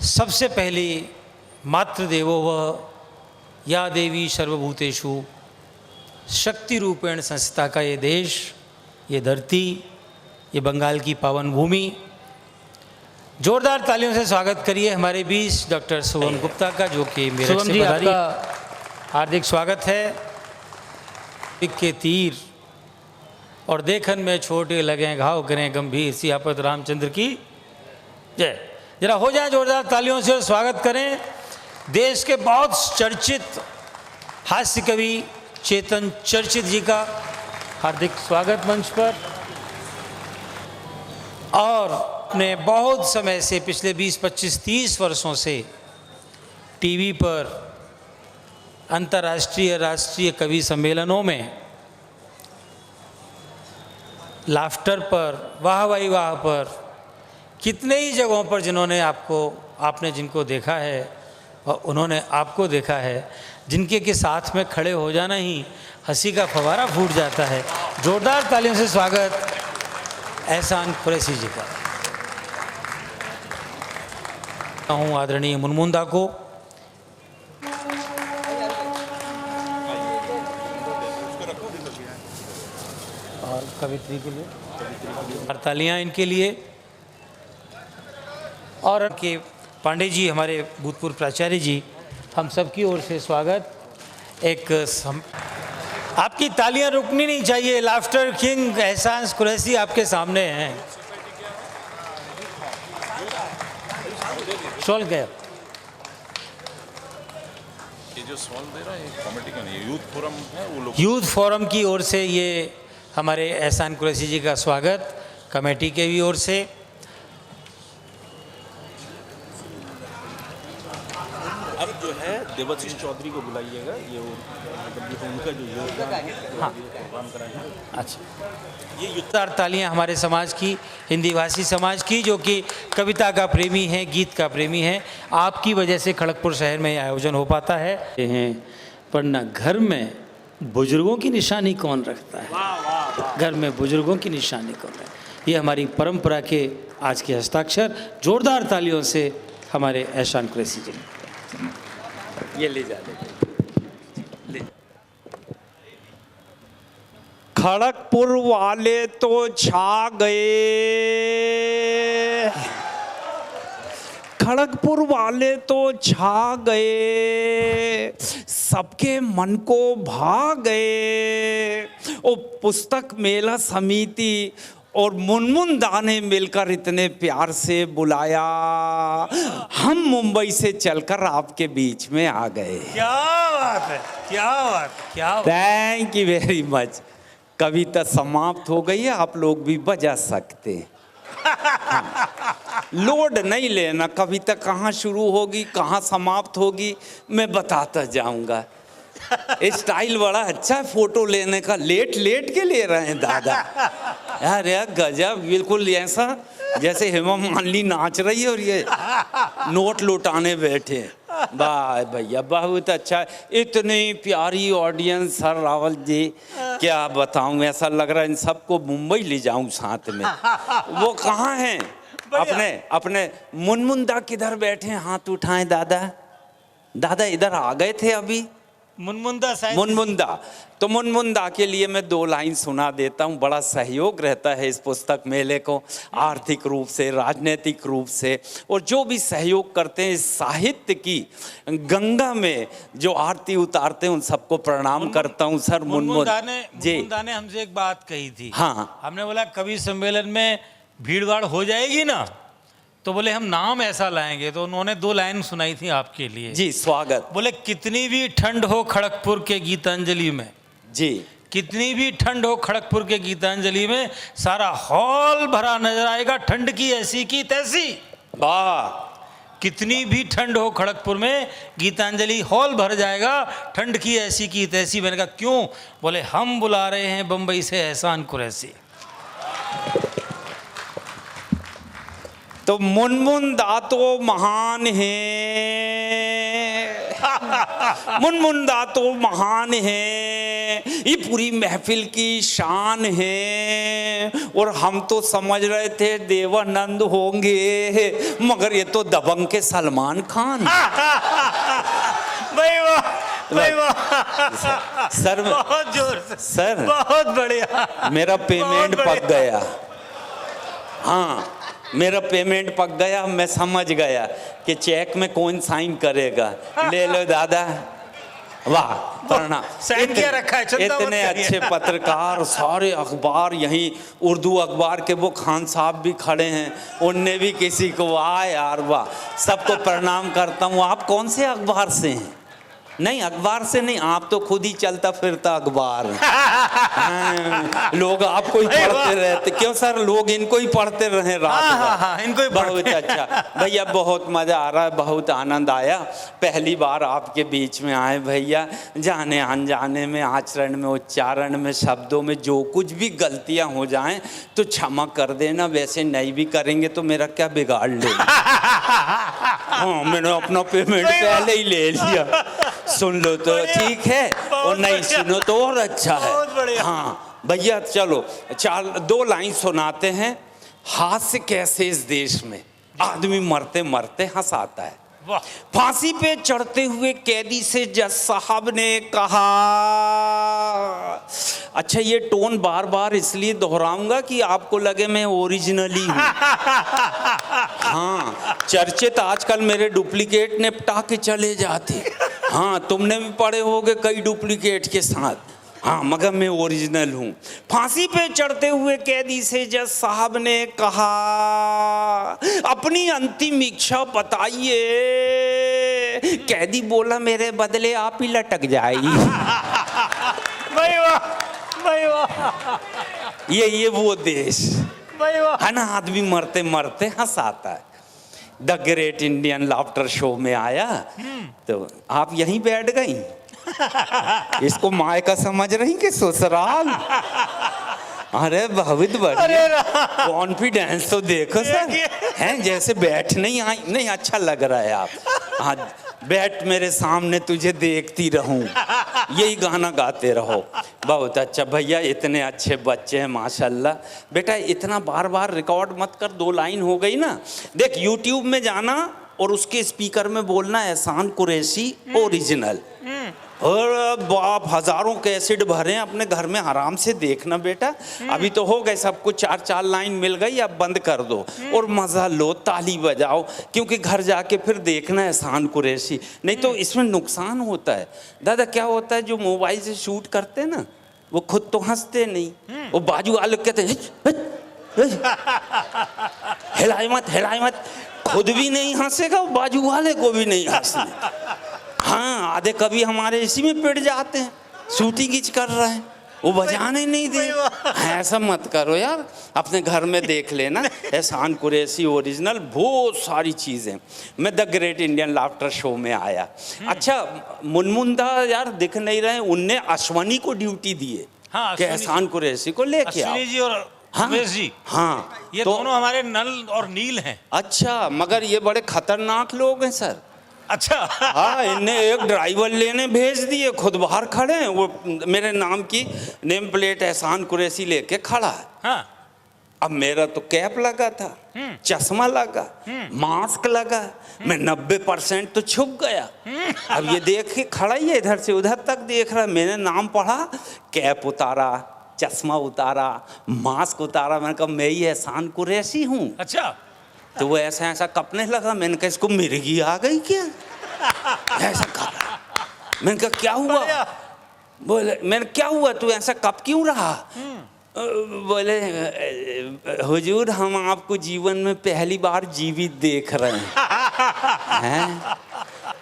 सबसे पहले मातृदेवो वः या देवी सर्वभूतेषु शक्ति रूपेण संस्था का ये देश, ये धरती, ये बंगाल की पावन भूमि। जोरदार तालियों से स्वागत करिए हमारे बीच डॉक्टर शुभम गुप्ता का, जो कि मेरठ से पधारी। आपका हार्दिक स्वागत है। के तीर और देखन में छोटे लगे घाव करें गंभीर, सियापत रामचंद्र की जय। जरा हो जाए जोरदार तालियों से और स्वागत करें देश के बहुत चर्चित हास्य कवि चेतन चर्चित जी का। हार्दिक स्वागत मंच पर। और अपने बहुत समय से पिछले 20, 25, 30 वर्षों से टीवी पर अंतर्राष्ट्रीय राष्ट्रीय कवि सम्मेलनों में लाफ्टर पर, वाहवाही वाह पर, कितने ही जगहों पर जिन्होंने आपने जिनको देखा है और उन्होंने आपको देखा है, जिनके के साथ में खड़े हो जाना ही हंसी का फव्वारा फूट जाता है। जोरदार तालियों से स्वागत एहसान कुरैशी जी का हूँ आदरणीय मुनमुंदा को। और कवित्री के लिए तालियां इनके लिए। और के पांडे जी हमारे भूतपूर्व प्राचार्य जी, हम सबकी ओर से स्वागत। आपकी तालियां रुकनी नहीं चाहिए। लाफ्टर किंग एहसान कुरैशी आपके सामने हैं। शॉल गया ये जो सवाल दे रहा है कमेटी का नहीं, यूथ फोरम है वो लोग। यूथ फोरम की ओर से ये हमारे एहसान कुरैशी जी का स्वागत, कमेटी के भी ओर से। अब जो है देवाशीष चौधरी को बुलाइएगा, ये उनका जो योगदान है हाँ प्रोग्राम कराएंगे। अच्छा, ये युद्धार तालियां हमारे समाज की, हिंदी भाषी समाज की, जो कि कविता का प्रेमी है, गीत का प्रेमी है। आपकी वजह से खड़गपुर शहर में आयोजन हो पाता है। पर न घर में बुजुर्गों की निशानी कौन रखता है, घर में बुजुर्गों की निशानी कौन है। ये हमारी परंपरा के आज के हस्ताक्षर। जोरदार तालियों से हमारे एहसान कुरैशी जी। ये ले जा ले। खड़गपुर वाले तो छा गए, खड़गपुर वाले तो छा गए, सबके मन को भा गए। ओ पुस्तक मेला समिति और मुनमुंदा ने मिलकर इतने प्यार से बुलाया, हम मुंबई से चलकर आपके बीच में आ गए। क्या बात है, क्या बात, क्या बात। Thank you very much. कविता समाप्त हो गई है, आप लोग भी बजा सकते हैं। लोड नहीं लेना, कविता कहाँ शुरू होगी कहाँ समाप्त होगी मैं बताता जाऊंगा। स्टाइल बड़ा अच्छा है फोटो लेने का, लेट लेट के ले रहे हैं दादा। यार यार गजब, बिल्कुल ऐसा जैसे हेमा मालिनी नाच रही है और ये नोट लुटाने बैठे। वाह भैया बहुत अच्छा, इतनी प्यारी ऑडियंस। सर रावल जी क्या बताऊं, ऐसा लग रहा है इन सबको मुंबई ले जाऊं साथ में। वो कहाँ हैं अपने मुनमुंदा किधर बैठे, हाथ उठाएं दादा। दादा इधर आ गए थे अभी मुनमुंदा। तो मुनमुंदा के लिए मैं 2 लाइन सुना देता हूँ। बड़ा सहयोग रहता है इस पुस्तक मेले को, आर्थिक रूप से, राजनीतिक रूप से, और जो भी सहयोग करते हैं इस साहित्य की गंगा में जो आरती उतारते हैं उन सबको प्रणाम करता हूँ। सर मुनमुंदा ने हमसे एक बात कही थी। हाँ, हमने बोला कवि सम्मेलन में भीड़ भाड़ हो जाएगी ना, तो बोले हम नाम ऐसा लाएंगे। तो उन्होंने 2 लाइन सुनाई थी आपके लिए। जी स्वागत। बोले कितनी भी ठंड हो खड़गपुर के गीतांजलि में, जी कितनी भी ठंड हो खड़गपुर के गीतांजलि में, सारा हॉल भरा नजर आएगा, ठंड की ऐसी की तैसी। वाह, कितनी भी ठंड हो खड़गपुर में गीतांजलि हॉल भर जाएगा, ठंड की ऐसी की तैसी। मैंने कहा क्यों? बोले हम बुला रहे हैं बंबई से एहसान कुरैशी। तो मुनमुंदा तो महान है, मुनमुंदा तो महान है, ये पूरी महफिल की शान है। और हम तो समझ रहे थे देवानंद होंगे, मगर ये तो दबंग के सलमान खान। भाई वाह, भाई वाह, सर बहुत जोर से, सर बहुत बढ़िया। मेरा पेमेंट बहुत पक गया। हाँ, मेरा पेमेंट पक गया। मैं समझ गया कि चेक में कौन साइन करेगा। ले लो दादा। वाह, प्रणाम। साइन किया रखा है, चिंता मत इतने करिए। अच्छे पत्रकार, सारे अखबार यहीं, उर्दू अखबार के वो खान साहब भी खड़े हैं, उनने भी किसी को, वाह यार वाह, सबको प्रणाम करता हूँ। आप कौन से अखबार से हैं? नहीं, अखबार से नहीं, आप तो खुद ही चलता फिरता अखबार। हाँ, लोग आपको ही पढ़ते रहते। क्यों सर, लोग इनको ही पढ़ते रहे रात भर। हाँ, इनको ही बहुत अच्छा भैया, बहुत मजा आ रहा है, बहुत आनंद आया। पहली बार आपके बीच में आए भैया। जाने अनजाने में, आचरण में, उच्चारण में, शब्दों में जो कुछ भी गलतियां हो जाएं तो क्षमा कर देना। वैसे नहीं भी करेंगे तो मेरा क्या बिगाड़ लेंगे। हाँ, मैंने अपना पेमेंट पहले ही ले लिया। सुन लो तो ठीक है, और नहीं सुनो तो और अच्छा है। हाँ भैया, चलो दो लाइन सुनाते हैं। हास्य कैसे इस देश में, आदमी मरते मरते हंसाता है। फांसी पे चढ़ते हुए कैदी से जज साहब ने कहा। अच्छा, ये टोन बार बार इसलिए दोहराऊंगा कि आपको लगे मैं ओरिजिनली हूँ। हाँ, चर्चित आजकल मेरे डुप्लीकेट निपटा के चले जाते। हाँ, तुमने भी पढ़े होगे कई डुप्लीकेट के साथ। हाँ, मगर मैं ओरिजिनल हूँ। फांसी पे चढ़ते हुए कैदी से जज साहब ने कहा, अपनी अंतिम इच्छा बताइए। कैदी बोला, मेरे बदले आप ही लटक जाइए। भाई वाह, भाई वाह, ये वो देश भाई वाह। है ना, आदमी मरते मरते हंसाता है। The great Indian laughter show में आया तो आप यहीं बैठ गई। इसको माय का समझ रही कि ससुराल। अरे बहुत बढ़िया, कॉन्फिडेंस तो देखो सर, हैं जैसे बैठ नहीं आई। नहीं, अच्छा लग रहा है आप। हाँ, बैठ मेरे सामने, तुझे देखती रहूं, यही गाना गाते रहो। बहुत अच्छा भैया, इतने अच्छे बच्चे हैं माशाल्लाह। बेटा, इतना बार बार रिकॉर्ड मत कर, दो लाइन हो गई ना। देख, यूट्यूब में जाना और उसके स्पीकर में बोलना एहसान कुरैशी ओरिजिनल। और बाप, हजारों कैसेट भरे हैं अपने घर में, आराम से देखना बेटा। अभी तो हो गए सब कुछ, 4 लाइन मिल गई, अब बंद कर दो और मजा लो, ताली बजाओ, क्योंकि घर जाके फिर देखना एहसान कुरैशी। नहीं तो इसमें नुकसान होता है दादा। क्या होता है, जो मोबाइल से शूट करते हैं ना, वो खुद तो हंसते नहीं, वो बाजू वाले कहते हैं हिलाए मत, हिलाए मत। खुद भी नहीं हंसेगा, बाजू वाले को भी नहीं हंसने। हाँ, आधे कभी हमारे इसी में पिट जाते हैं, शूटिंग गिच कर रहे हैं, वो बजाने नहीं दे। ऐसा मत करो यार, अपने घर में देख लेना एहसान कुरैशी ओरिजिनल, बहुत सारी चीज़ें। मैं the great Indian laughter show में आया। अच्छा, मुनमुंदा यार दिख नहीं रहे, उनने अश्वनी को ड्यूटी दिए कि एहसान कुरैशी को लेके आओ। जी और उमेश जी, हाँ, ये दोनों हमारे नल और नील हैं। अच्छा, मगर ये बड़े खतरनाक लोग हैं सर। अच्छा। हाँ, इन्हें एक ड्राइवर लेने भेज दिए, खुद बाहर खड़े हैं। वो मेरे नाम की नेम प्लेट एहसान कुरैशी लेके खड़ा है। हाँ। अब मेरा तो कैप लगा था, चश्मा लगा, मास्क लगा, मैं 90% तो छुप गया। अब ये देख के खड़ा ही है, इधर से उधर तक देख रहा है। मैंने नाम पढ़ा, कैप उतारा, चश्मा उतारा, मास्क उतारा, मैंने कहा मैं ही एहसान कुरैशी हूँ। अच्छा। तो वो ऐसा ऐसा कपने लगा। मैंने कहा इसको मिर्गी आ गई क्या, ऐसा कप। मैंने कहा क्या हुआ, बोले मैंने क्या हुआ, तू ऐसा कप क्यों रहा। बोले हुजूर, हम आपको जीवन में पहली बार जीवित देख रहे हैं।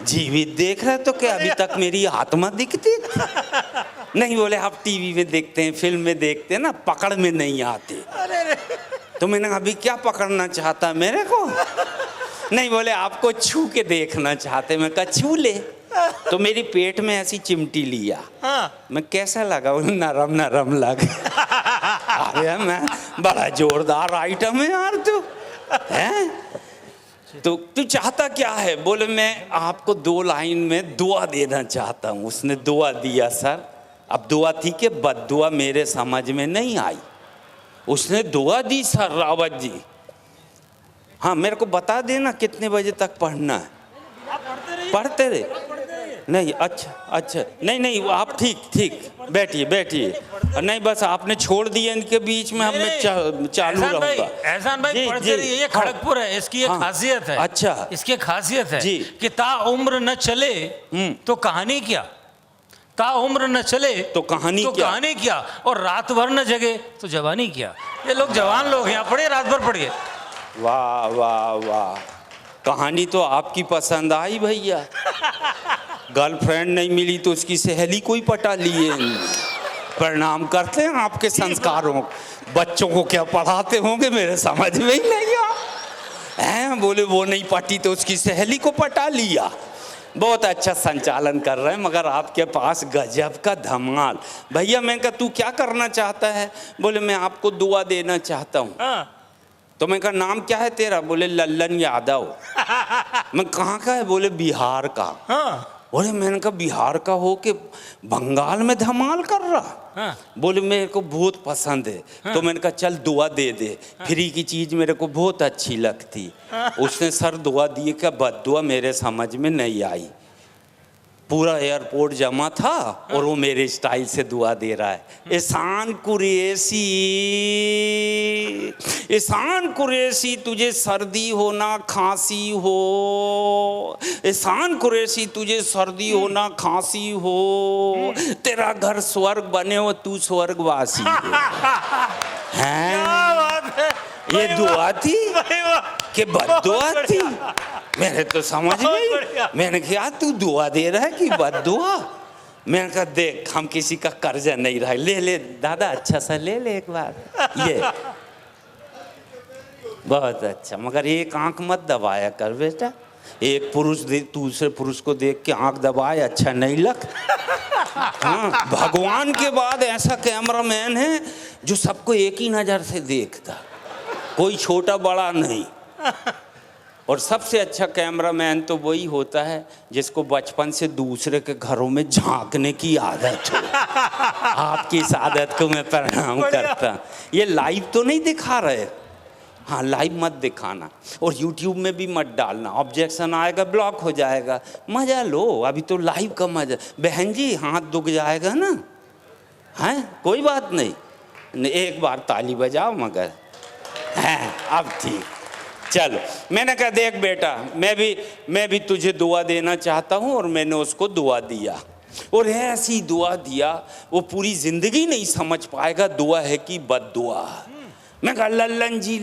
जीवित देख रहे तो क्या अभी तक मेरी आत्मा दिखती नहीं। बोले आप टीवी में देखते हैं, फिल्म में देखते हैं ना, पकड़ में नहीं आते। तो मैंने अभी क्या पकड़ना चाहता मेरे को। नहीं, बोले आपको छू के देखना चाहते। मैं कहा छू ले। तो मेरी पेट में ऐसी चिमटी लिया। मैं कैसा लगा, नरम नरम लगा। अरे मैं बड़ा जोरदार आइटम है यार तू है। तो तू चाहता क्या है। बोले मैं आपको 2 लाइन में दुआ देना चाहता हूँ। उसने दुआ दिया सर, अब दुआ थी कि बद्दुआ मेरे समझ में नहीं आई। उसने दुआ दी सर रावत जी। हाँ मेरे को बता देना कितने बजे तक पढ़ना है। पढ़ते रहे नहीं, अच्छा नहीं नहीं आप ठीक बैठिए नहीं बस आपने छोड़ दिया इनके बीच में, अब मैं चालू रहूंगा। एहसान भाई पढ़ते रहिए, ये खड़गपुर है, इसकी एक खासियत है। अच्छा इसकी खासियत है जी कि ता उम्र न चले तो कहानी क्या, ता उम्र न चले तो कहानी क्या, और रात भर न जगे तो जवानी क्या। ये लोग जवान लोग हैं, पढ़िए रात भर पढ़िए। वाह वाह वाह, कहानी तो आपकी पसंद आई भैया। गर्लफ्रेंड नहीं मिली तो उसकी सहेली कोई पटा लिए। प्रणाम करते हैं आपके संस्कारों। बच्चों को क्या पढ़ाते होंगे मेरे समझ में ही नहीं आ। बोले वो नहीं पटी तो उसकी सहेली को पटा लिया। बहुत अच्छा संचालन कर रहे हैं, मगर आपके पास गजब का धमाल। भैया मैं कहा तू क्या करना चाहता है? बोले मैं आपको दुआ देना चाहता हूँ। तो मैं कहा नाम क्या है तेरा? बोले लल्लन यादव। मैं कहाँ का है? बोले बिहार का। बोले मैंने कहा बिहार का हो के बंगाल में धमाल कर रहा। बोले मेरे को बहुत पसंद है। तो मैंने कहा चल दुआ दे दे, फ्री की चीज मेरे को बहुत अच्छी लगती। उसने सर दुआ दिए क्या बद्दुआ मेरे समझ में नहीं आई। पूरा एयरपोर्ट जमा था और वो मेरे स्टाइल से दुआ दे रहा है। एहसान कुरैशी तुझे सर्दी हो ना खांसी हो, एहसान कुरैशी तुझे सर्दी हो ना खांसी हो, तेरा घर स्वर्ग बने हो तू स्वर्गवासी है। ये दुआ थी कि बद्दुआ थी? मेरे तो समझ गई। मैंने कहा तू दुआ दे रहा है कि बद्दुआ? मैंने कहा देख हम किसी का कर्जा नहीं रहा, ले दादा अच्छा सा ले एक बार। ये बहुत अच्छा, मगर एक आंख मत दबाया कर बेटा। एक पुरुष दूसरे पुरुष को देख के आंख दबाए अच्छा नहीं लगता। हाँ भगवान के बाद ऐसा कैमरामैन है जो सबको एक ही नजर से देखता, कोई छोटा बड़ा नहीं। और सबसे अच्छा कैमरामैन तो वही होता है जिसको बचपन से दूसरे के घरों में झांकने की आदत हो। आपकी इस आदत को मैं प्रणाम करता। ये लाइव तो नहीं दिखा रहे? हाँ लाइव मत दिखाना और YouTube में भी मत डालना, ऑब्जेक्शन आएगा, ब्लॉक हो जाएगा। मज़ा लो, अभी तो लाइव का मज़ा। बहन जी हाथ दुख जाएगा ना, हैं कोई बात नहीं, एक बार ताली बजाओ मगर। हैं अब ठीक, चलो। मैंने कहा देख बेटा मैं भी तुझे दुआ देना चाहता हूँ, और मैंने उसको दुआ दिया और ऐसी दुआ दिया वो पूरी जिंदगी नहीं समझ पाएगा दुआ है कि बद्दुआ। मैं कहा लल्लन जी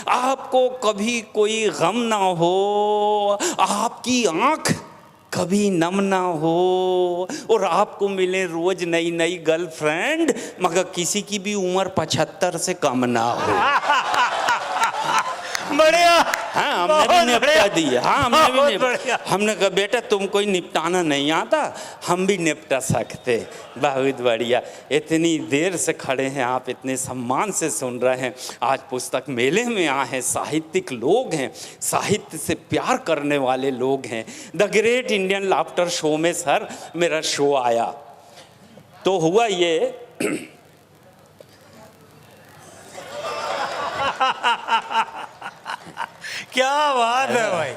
आपको कभी कोई गम ना हो, आपकी आँख कभी नम ना हो, और आपको मिले रोज नई नई गर्लफ्रेंड, मगर किसी की भी उम्र 75 से कम ना हो। बढ़िया। हाँ हमने भी निपटा दिया। हाँ हमने कहा बेटा तुम कोई निपटाना नहीं आता, हम भी निपटा सकते। बहुत बढ़िया। इतनी देर से खड़े हैं आप, इतने सम्मान से सुन रहे हैं। आज पुस्तक मेले में आए हैं, साहित्यिक लोग हैं, साहित्य से प्यार करने वाले लोग हैं। The great Indian laughter show में सर मेरा शो आया तो हुआ ये क्या बात है भाई,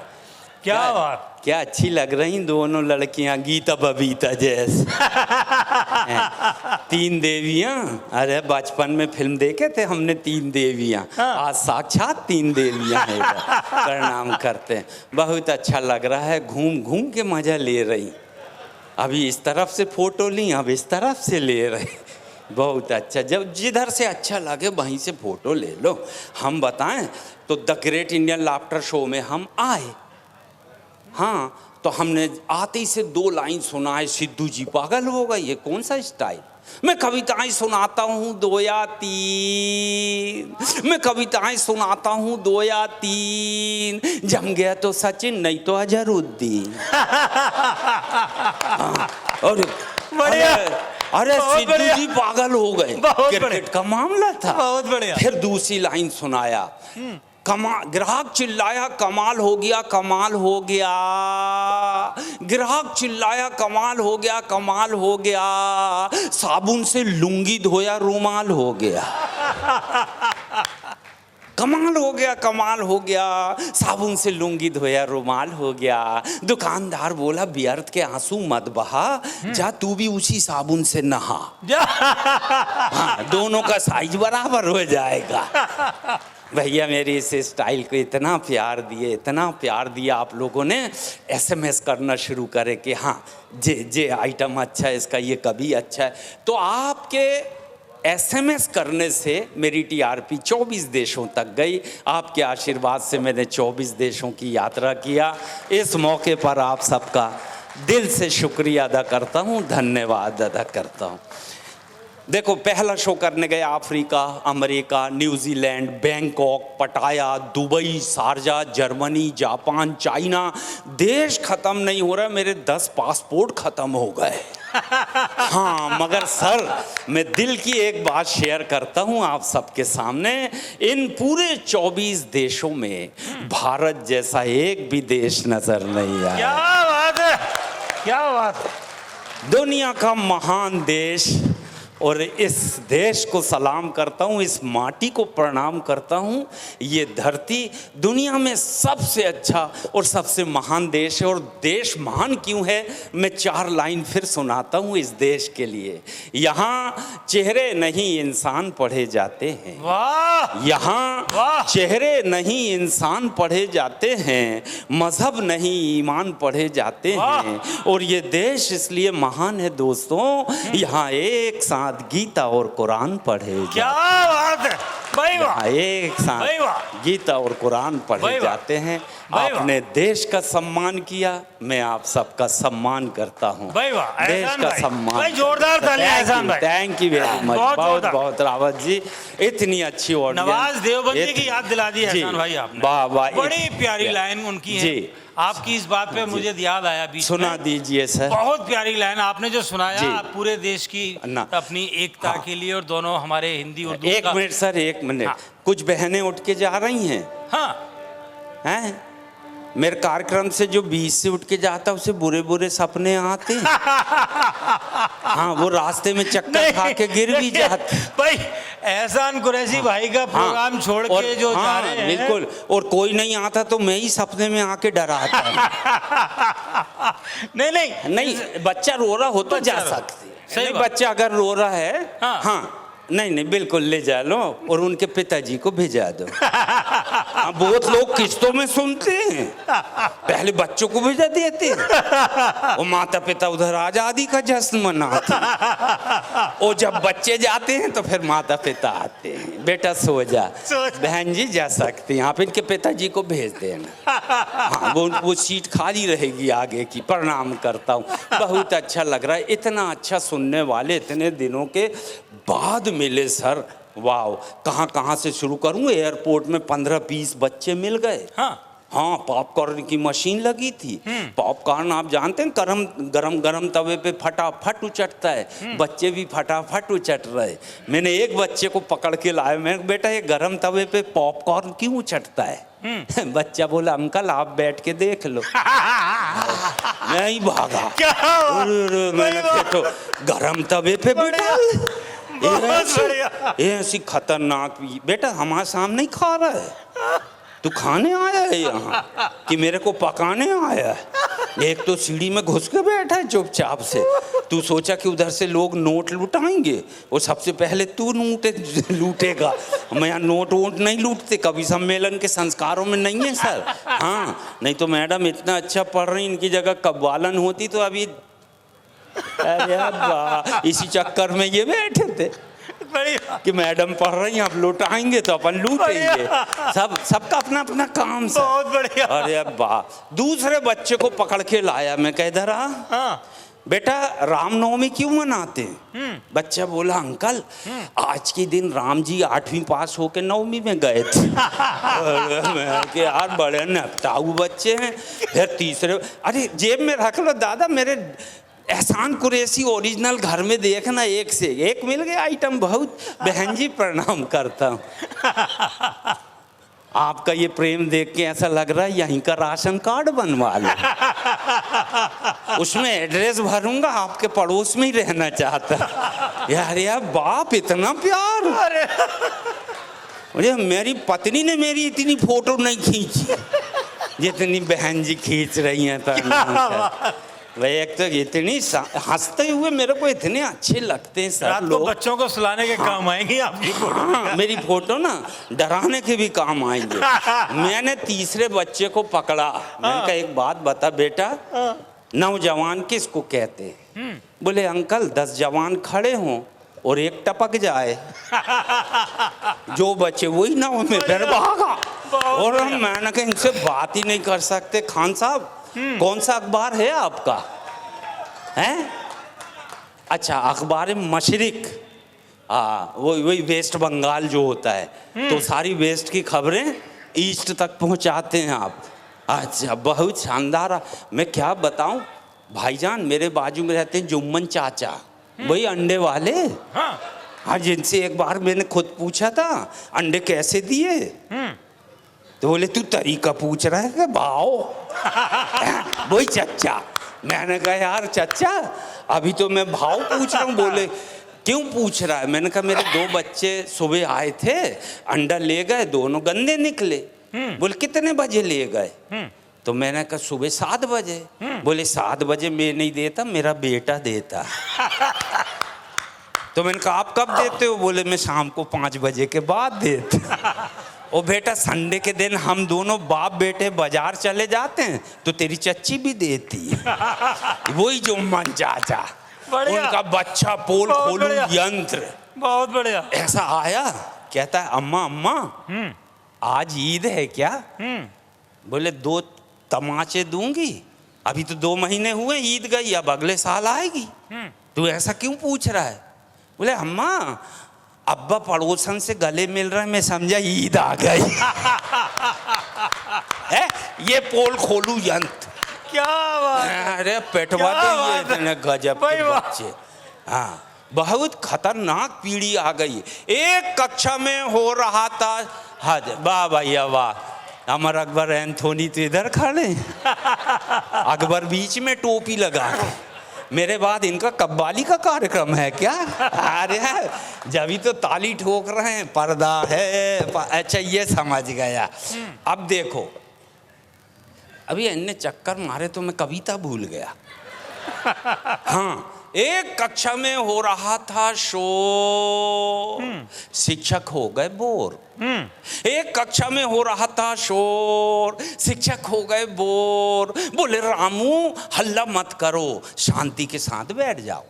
क्या बात। क्या अच्छी लग रही दोनों लड़कियां, गीता बबीता जैसे। तीन देवियां। अरे बचपन में फिल्म देखे थे हमने, तीन देवियां। आज साक्षात तीन देवियां हैं। प्रणाम करते हैं। बहुत अच्छा लग रहा है, घूम घूम के मजा ले रही। अभी इस तरफ से फोटो ली, अब इस तरफ से ले रही। बहुत अच्छा, जब जिधर से अच्छा लगे वहीं से फोटो ले लो। हम बताएं तो the great Indian laughter show में हम आए। हाँ तो हमने आते ही से 2 लाइन सुनाए, सिद्धू जी पागल हो गए, ये कौन सा स्टाइल। मैं कविताएं सुनाता हूँ 2 या 3, मैं कविताएं सुनाता हूँ 2 या 3, जम गया तो सचिन नहीं तो अजहरुद्दीन। और बढ़िया। अरे सिद्धू जी पागल हो गए, क्रिकेट का मामला था। बहुत बढ़िया। फिर दूसरी लाइन सुनाया, ग्राहक चिल्लाया कमाल हो गया, कमाल हो गया। ग्राहक चिल्लाया कमाल हो गया, कमाल हो गया। साबुन से लुंगी धोया रुमाल हो गया। कमाल हो गया, कमाल हो गया। साबुन से लुंगी धोया रुमाल हो गया। दुकानदार बोला व्यर्थ के आंसू मत बहा, जा तू भी उसी साबुन से नहा। हाँ, दोनों का साइज बराबर हो जाएगा। भैया मेरी इस स्टाइल को इतना प्यार दिए, इतना प्यार दिया आप लोगों ने, SMS करना शुरू करे कि हाँ जे आइटम अच्छा है, इसका ये कभी अच्छा है। तो आपके SMS करने से मेरी TRP 24 देशों तक गई। आपके आशीर्वाद से मैंने 24 देशों की यात्रा किया। इस मौके पर आप सबका दिल से शुक्रिया अदा करता हूँ, धन्यवाद अदा करता हूँ। देखो, पहला शो करने गए अफ्रीका, अमेरिका, न्यूजीलैंड, बैंकॉक, पटाया, Dubai, Sharjah, Germany, Japan, China. देश ख़त्म नहीं हो रहा, मेरे 10 पासपोर्ट ख़त्म हो गए। हाँ, मगर सर मैं दिल की एक बात शेयर करता हूँ आप सबके सामने। इन पूरे 24 देशों में भारत जैसा एक भी देश नजर नहीं आया। क्या बात है, क्या बात है। दुनिया का महान देश, और इस देश को सलाम करता हूँ, इस माटी को प्रणाम करता हूँ। ये धरती दुनिया में सबसे अच्छा और सबसे महान देश है। और देश महान क्यों है, मैं 4 लाइन फिर सुनाता हूँ इस देश के लिए। यहाँ चेहरे नहीं इंसान पढ़े जाते हैं। वाह, यहाँ चेहरे नहीं इंसान पढ़े जाते हैं, मजहब नहीं ईमान पढ़े जाते हैं। और ये देश इसलिए महान है दोस्तों, यहाँ एक साथ गीता और कुरान पढ़े क्या बात है भाई, वाह। एक साथ गीता और कुरान पढ़े जाते हैं। आपने देश का सम्मान किया, मैं आप सबका सम्मान करता हूँ। देश का सम्मान भाई, जोरदार तालियां एहसान भाई। थैंक यू वेरी मच, बहुत बहुत रावत जी, इतनी अच्छी ऑडियंस। नवाज देवबंदी की याद दिला दी एहसान भाई आपने। वाह वाह, बड़ी प्यारी लाइन उनकी है। आपकी इस बात पे मुझे याद आया, बीच सुना दीजिए सर। बहुत प्यारी लाइन आपने जो सुनाया, पूरे देश की अपनी एकता के लिए, और दोनों हमारे हिंदी उर्दू। एक मिनट सर, एक मिनट। कुछ बहनें उठ के जा रही हैं। हाँ, हैं मेरे कार्यक्रम से जो 20 से उठ के जाता उसे बुरे बुरे सपने आते। हाँ, वो रास्ते में चक्कर खा के गिर भी जाते। भाई एहसान कुरैशी भाई का प्रोग्राम छोड़ के जो जा रहे हैं, बिल्कुल। और कोई नहीं आता तो मैं ही सपने में आके डराता। नहीं, बच्चा रो रहा हो तो जा सकते। नहीं, बच्चा अगर रो रहा है, हाँ नहीं बिल्कुल ले जा लो और उनके पिताजी को भेजा दो। बहुत लोग किस्तों में सुनते हैं, पहले बच्चों को भेजा देते हैं, और माता पिता उधर आजादी का जश्न मनाते हैं, और जब बच्चे जाते हैं तो फिर माता पिता आते हैं, बेटा सो जा, बहन जी जा सकती हैं आप, इनके पिताजी को भेज देना। हाँ, वो सीट खाली रहेगी आगे की। प्रणाम करता हूँ, बहुत अच्छा लग रहा है, इतना अच्छा सुनने वाले इतने दिनों के बाद मिले सर। वाह, कहाँ कहाँ से शुरू करूँ। एयरपोर्ट में 15-20 बच्चे मिल गए। हाँ, पॉपकॉर्न की मशीन लगी थी। पॉपकॉर्न आप जानते हैं गरम तवे पे फटाफट उचटता है, बच्चे भी फटाफट उचट रहे। मैंने एक बच्चे को पकड़ के लाया, मैं बेटा ये गरम तवे पे पॉपकॉर्न क्यों उचटता है? बच्चा बोला अंकल आप बैठ के देख लो। मैं ही भागा। मैंने तो गरम तवे पे बैठा, ऐसी खतरनाक। बेटा हमारे सामने ही खा रहा है, तू खाने आया है यहाँ कि मेरे को पकाने आया है? एक तो सीढ़ी में घुस के बैठा है चुपचाप से। तू सोचा कि उधर से लोग नोट लुटाएंगे और सबसे पहले तू लूटेगा। मैं यहाँ नोट वोट नहीं लूटते, कभी सम्मेलन के संस्कारों में नहीं है सर। हाँ, नहीं तो मैडम इतना अच्छा पढ़ रही, इनकी जगह कव्वालन होती तो अभी, अरे वाह, इसी चक्कर में ये बैठे थे कि मैडम पढ़ रही हैं, अब लुटाएंगे तो अपन लूटेंगे। सबका अपना अपना काम सर। बहुत बढ़िया। अरे वाह, दूसरे बच्चे को पकड़ के लाया, मैं कह दे रहा बेटा रामनवमी क्यों मनाते हैं? बच्चा बोला अंकल आज के दिन राम जी 8वीं पास होके 9वीं में गए थे। मैं यार बड़े नपटाऊ बच्चे हैं। फिर तीसरे, अरे जेब में रख लो दादा, मेरे एहसान कुरैशी ओरिजिनल घर में देखना, एक से एक मिल गया आइटम। बहुत बहन जी प्रणाम करता हूँ। आपका ये प्रेम देख के ऐसा लग रहा है यहीं का राशन कार्ड बनवा लो। उसमें एड्रेस भरूंगा, आपके पड़ोस में ही रहना चाहता। यार बाप इतना प्यार। मुझे मेरी पत्नी ने मेरी इतनी फोटो नहीं खींची जितनी बहन जी खींच रही हैं। वह एक तो इतनी हंसते हुए मेरे को इतने अच्छे लगते हैं सब रात को लोग। बच्चों को सुलाने के काम आएंगी आपकी फोटो। हाँ, मेरी फोटो ना डराने के भी काम आएंगे। मैंने तीसरे बच्चे को पकड़ा, मैंने कहा एक बात बता बेटा, नौजवान किसको कहते हैं? बोले अंकल 10 जवान खड़े हों और एक टपक जाए, जो बच्चे वही नाव में फिर भागा। और मैंने कहा इनसे बात ही नहीं कर सकते। खान साहब कौन सा अखबार है आपका? हैं? अच्छा अखबार मशरिक, वही वेस्ट बंगाल जो होता है, तो सारी वेस्ट की खबरें ईस्ट तक पहुंचाते हैं आप। अच्छा बहुत शानदार। मैं क्या बताऊं भाईजान, मेरे बाजू में रहते हैं जुम्मन चाचा, वही अंडे वाले। हाँ जिनसे एक बार मैंने खुद पूछा था अंडे कैसे दिए, तो बोले तू तरीका पूछ रहा है क्या भाव? वही चच्चा। मैंने कहा यार चच्चा अभी तो मैं भाव पूछ रहा हूँ। बोले क्यों पूछ रहा है? मैंने कहा मेरे 2 बच्चे सुबह आए थे, अंडा ले गए, दोनों गंदे निकले। बोले कितने बजे ले गए? तो मैंने कहा सुबह 7 बजे। बोले 7 बजे मैं नहीं देता, मेरा बेटा देता। तो मैंने कहा आप कब देते हो? बोले मैं शाम को 5 बजे के बाद देता। ओ बेटा संडे के दिन हम दोनों बाप बेटे बाजार चले जाते हैं तो तेरी चच्ची भी देती है। वही जो मन चाचा, उनका बच्चा पोल खोलू यंत्र। बहुत बढ़िया। ऐसा आया, कहता है अम्मा अम्मा आज ईद है क्या? बोले 2 तमाचे दूंगी, अभी तो 2 महीने हुए ईद गई, अब अगले साल आएगी। तू ऐसा क्यों पूछ रहा है? बोले अम्मा अब्बा पड़ोसन से गले मिल रहे हैं, मैं समझा ईद आ गई। है ये पोल खोलू यंत्र। क्या बात है। अरे पेटवा तो ये इतने गजब के बच्चे। हाँ बहुत खतरनाक पीढ़ी आ गई। एक कक्षा में हो रहा था हज, वाह भैया वाह। अमर अकबर एंथोनी तो इधर खड़े, अकबर बीच में टोपी लगा के। मेरे बाद इनका कव्वाली का कार्यक्रम है क्या? अरे जब तो ताली ठोक रहे हैं, पर्दा है। अच्छा ये समझ गया। अब देखो अभी इनने चक्कर मारे तो मैं कविता भूल गया। हाँ एक कक्षा में हो रहा था शोर, शिक्षक हो गए बोर। एक कक्षा में हो रहा था शोर, शिक्षक हो गए बोर। बोले रामू हल्ला मत करो, शांति के साथ बैठ जाओ।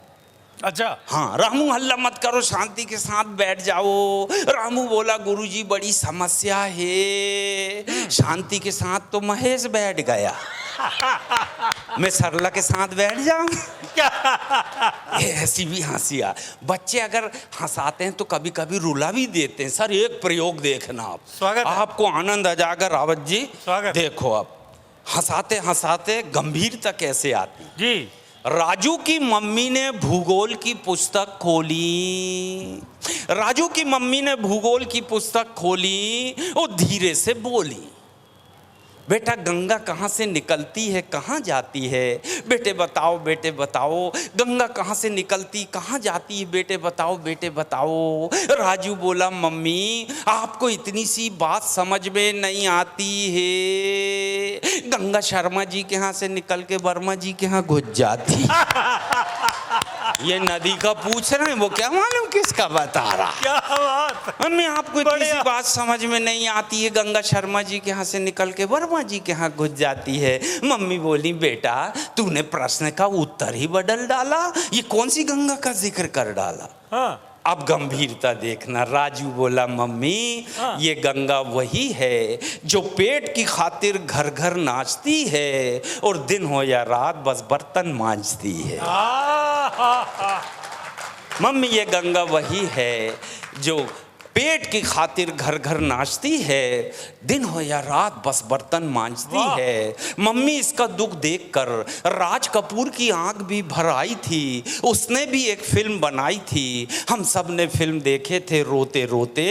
अच्छा हाँ रामू हल्ला मत करो, शांति के साथ बैठ जाओ। रामू बोला गुरुजी बड़ी समस्या है। शांति के साथ तो महेश बैठ गया, मैं सरला के साथ बैठ जाऊं? ये ऐसी भी हंसिया। बच्चे अगर हंसाते हैं तो कभी कभी रुला भी देते हैं। सर एक प्रयोग देखना आप, स्वागत है। आपको आनंद आ जाएगा। रावत जी स्वागत। देखो आप हंसाते हंसाते गंभीरता कैसे आती जी। राजू की मम्मी ने भूगोल की पुस्तक खोली। राजू की मम्मी ने भूगोल की पुस्तक खोली और धीरे से बोली बेटा गंगा कहाँ से निकलती है कहाँ जाती है? बेटे बताओ बेटे बताओ, गंगा कहाँ से निकलती कहाँ जाती है? बेटे बताओ बेटे बताओ। राजू बोला मम्मी आपको इतनी सी बात समझ में नहीं आती है, गंगा शर्मा जी के यहाँ से निकल के वर्मा जी के यहाँ घुस जाती। ये नदी का पूछ रहे हैं, वो क्या मालूम किसका बता रहा। क्या बात। मम्मी आपको इतनी सी बात समझ में नहीं आती है, गंगा शर्मा जी के यहाँ से निकल के वर्मा जी के यहाँ घुस जाती है। मम्मी बोली बेटा तूने प्रश्न का उत्तर ही बदल डाला, ये कौन सी गंगा का जिक्र कर डाला। हाँ। अब गंभीरता देखना। राजू बोला मम्मी ये गंगा वही है जो पेट की खातिर घर घर नाचती है और दिन हो या रात बस बर्तन मांजती है। मम्मी ये गंगा वही है जो पेट की खातिर घर घर नाचती है, दिन हो या रात बस बर्तन मांजती वाह। है। मम्मी इसका दुख देखकर राज कपूर की आंख भी भर आई थी, उसने भी एक फिल्म बनाई थी। हम सब ने फिल्म देखे थे रोते रोते,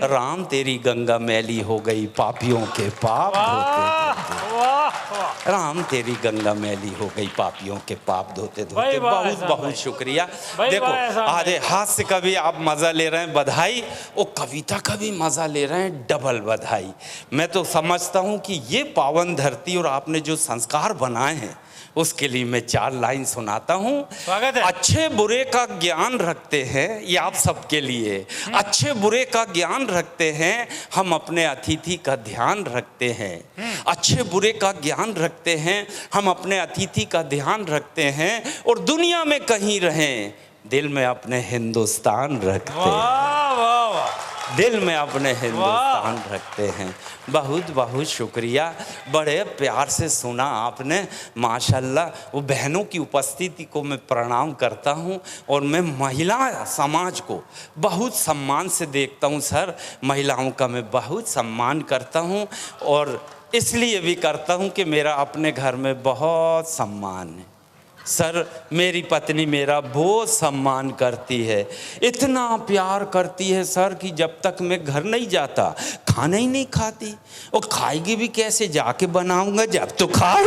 राम तेरी गंगा मैली हो गई पापियों के पाप धोते। वाह राम तेरी गंगा मैली हो गई पापियों के पाप धोते धोते। भाई वाह, बहुत ऐसा बहुत भाई। शुक्रिया। भाई देखो वाह, ऐसा आधे हाथ से कभी आप मजा ले रहे हैं, बधाई, और कविता का भी मजा ले रहे हैं, डबल बधाई। मैं तो समझता हूँ कि ये पावन धरती और आपने जो संस्कार बनाए हैं उसके लिए मैं 4 लाइन सुनाता हूँ। स्वागत है। अच्छे बुरे का ज्ञान रखते हैं, ये आप सबके लिए। अच्छे बुरे का ज्ञान रखते हैं, हम अपने अतिथि का ध्यान रखते हैं। अच्छे बुरे का ज्ञान रखते हैं, हम अपने अतिथि का ध्यान रखते हैं, और दुनिया में कहीं रहें दिल में अपने हिंदुस्तान रखते हैं। वाह वाह वाह। दिल में अपने हिंदुस्तान रखते हैं। बहुत बहुत शुक्रिया, बड़े प्यार से सुना आपने, माशाल्लाह। वो बहनों की उपस्थिति को मैं प्रणाम करता हूँ, और मैं महिला समाज को बहुत सम्मान से देखता हूँ सर। महिलाओं का मैं बहुत सम्मान करता हूँ, और इसलिए भी करता हूँ कि मेरा अपने घर में बहुत सम्मान है सर। मेरी पत्नी मेरा बहुत सम्मान करती है, इतना प्यार करती है सर कि जब तक मैं घर नहीं जाता खाना ही नहीं खाती। और खाएगी भी कैसे, जाके बनाऊंगा जब तो खाए।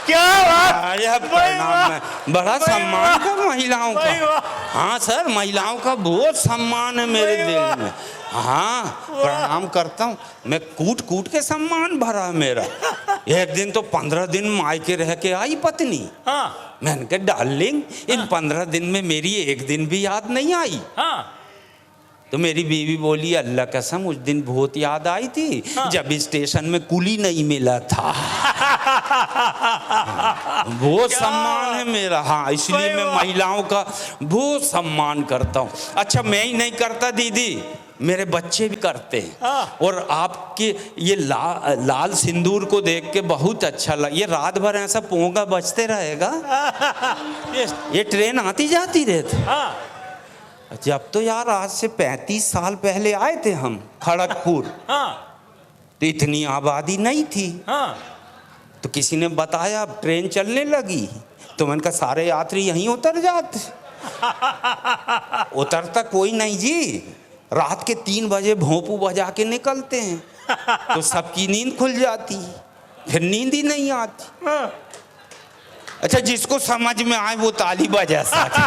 क्या बात। अरे प्रणाम है, बड़ा सम्मान है महिलाओं का। हाँ सर, महिलाओं का बहुत सम्मान है मेरे दिल में। हाँ प्रणाम करता हूँ मैं, कूट कूट के सम्मान भरा है मेरा। एक दिन तो 15 दिन मायके रह के आई पत्नी। हाँ मैंने कहा डार्लिंग, इन 15 दिन में मेरी एक दिन भी याद नहीं आई। हाँ तो मेरी बीवी बोली अल्लाह कसम उस दिन बहुत याद आई थी, जब स्टेशन में कुली नहीं मिला था। बहुत सम्मान है मेरा। हाँ इसलिए मैं महिलाओं का बहुत सम्मान करता हूँ। अच्छा मैं ही नहीं करता दीदी, मेरे बच्चे भी करते हैं। और आपके ये लाल सिंदूर को देख के बहुत अच्छा लगा। ये रात भर ऐसा पोंगा बजते रहेगा, ये ट्रेन आती जाती रहती। हाँ जब तो यार आज से 35 साल पहले आए थे हम खड़गपुर, हाँ तो इतनी आबादी नहीं थी। हाँ तो किसी ने बताया अब ट्रेन चलने लगी, तो मैंने कहा सारे यात्री यहीं उतर जाते। उतरता कोई नहीं जी, रात के 3 बजे भोंपू बजा के निकलते हैं, तो सबकी नींद खुल जाती, फिर नींद ही नहीं आती। अच्छा जिसको समझ में आए वो ताली बजा सकते।